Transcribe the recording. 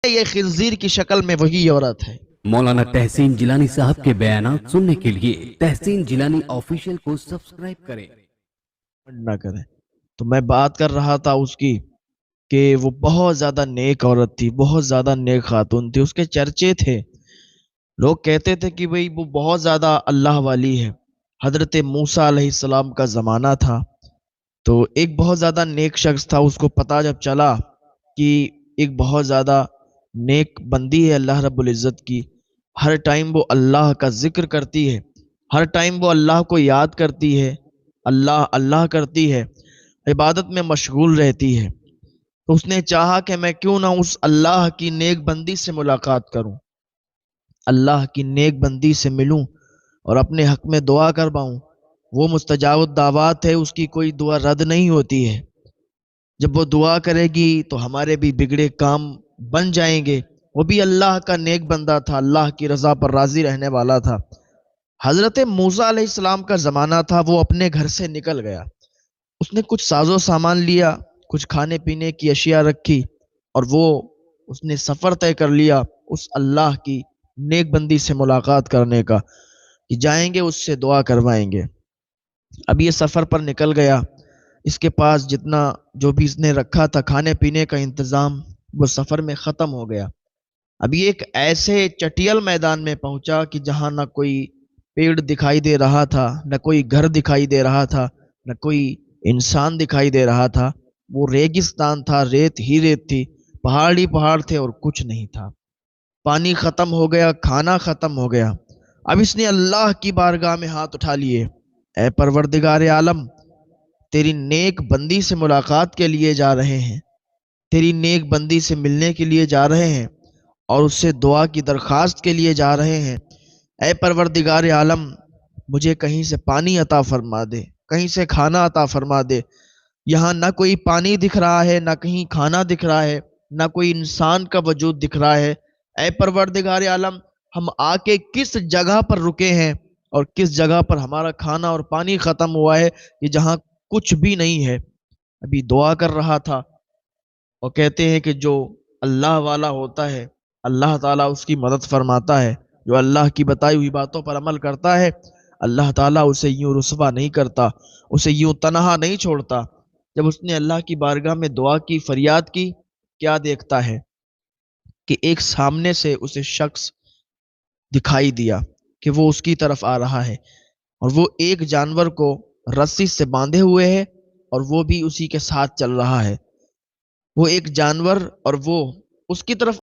یہ خنزیر کی شکل میں وہی عورت ہے۔ مولانا تحسین جیلانی صاحب کے بیانات سننے کے لیے تحسین جیلانی آفیشیل کو سبسکرائب کریں۔ نہ کریں تو میں بات کر رہا تھا اس کی کہ وہ بہت زیادہ نیک عورت تھی، بہت زیادہ نیک خاتون تھی، اس کے چرچے تھے، لوگ کہتے تھے کہ بھئی وہ بہت زیادہ اللہ والی ہے۔ حضرت موسیٰ علیہ السلام کا زمانہ تھا، تو ایک بہت زیادہ نیک شخص تھا، اس کو پتا جب چلا کہ ایک بہت زیادہ نیک بندی ہے اللہ رب العزت کی، ہر ٹائم وہ اللہ کا ذکر کرتی ہے، ہر ٹائم وہ اللہ کو یاد کرتی ہے، اللہ اللہ کرتی ہے، عبادت میں مشغول رہتی ہے، تو اس نے چاہا کہ میں کیوں نہ اس اللہ کی نیک بندی سے ملاقات کروں، اللہ کی نیک بندی سے ملوں اور اپنے حق میں دعا کرواؤں۔ وہ مستجاب الدعوات ہے، اس کی کوئی دعا رد نہیں ہوتی ہے۔ جب وہ دعا کرے گی تو ہمارے بھی بگڑے کام بن جائیں گے۔ وہ بھی اللہ کا نیک بندہ تھا، اللہ کی رضا پر راضی رہنے والا تھا۔ حضرت موسیٰ علیہ السلام کا زمانہ تھا، وہ اپنے گھر سے نکل گیا، اس نے کچھ ساز و سامان لیا، کچھ کھانے پینے کی اشیاء رکھی، اور وہ اس نے سفر طے کر لیا اس اللہ کی نیک بندی سے ملاقات کرنے کا، کہ جائیں گے اس سے دعا کروائیں گے۔ اب یہ سفر پر نکل گیا، اس کے پاس جتنا جو بھی اس نے رکھا تھا کھانے پینے کا انتظام، وہ سفر میں ختم ہو گیا۔ اب یہ ایک ایسے چٹیل میدان میں پہنچا کہ جہاں نہ کوئی پیڑ دکھائی دے رہا تھا، نہ کوئی گھر دکھائی دے رہا تھا، نہ کوئی انسان دکھائی دے رہا تھا۔ وہ ریگستان تھا، ریت ہی ریت تھی، پہاڑ ہی پہاڑ تھے اور کچھ نہیں تھا۔ پانی ختم ہو گیا، کھانا ختم ہو گیا۔ اب اس نے اللہ کی بارگاہ میں ہاتھ اٹھا لیے، اے پروردگار عالم، تیری نیک بندی سے ملاقات کے لیے جا رہے ہیں، تیری نیک بندی سے ملنے کے لیے جا رہے ہیں، اور اس سے دعا کی درخواست کے لیے جا رہے ہیں۔ اے پروردگار عالم، مجھے کہیں سے پانی عطا فرما دے، کہیں سے کھانا عطا فرما دے۔ یہاں نہ کوئی پانی دکھ رہا ہے، نہ کہیں کھانا دکھ رہا ہے، نہ کوئی انسان کا وجود دکھ رہا ہے۔ اے پروردگار عالم، ہم آ کے کس جگہ پر رکے ہیں اور کس جگہ پر ہمارا کھانا اور پانی ختم ہوا ہے کہ جہاں کچھ بھی نہیں ہے۔ ابھی دعا کر رہا تھا، اور کہتے ہیں کہ جو اللہ والا ہوتا ہے اللہ تعالیٰ اس کی مدد فرماتا ہے، جو اللہ کی بتائی ہوئی باتوں پر عمل کرتا ہے اللہ تعالیٰ اسے یوں رسوا نہیں کرتا، اسے یوں تنہا نہیں چھوڑتا۔ جب اس نے اللہ کی بارگاہ میں دعا کی، فریاد کی، کیا دیکھتا ہے کہ ایک سامنے سے اسے شخص دکھائی دیا کہ وہ اس کی طرف آ رہا ہے، اور وہ ایک جانور کو رسی سے باندھے ہوئے ہے اور وہ بھی اسی کے ساتھ چل رہا ہے۔ وہ ایک جانور اور وہ اس کی طرف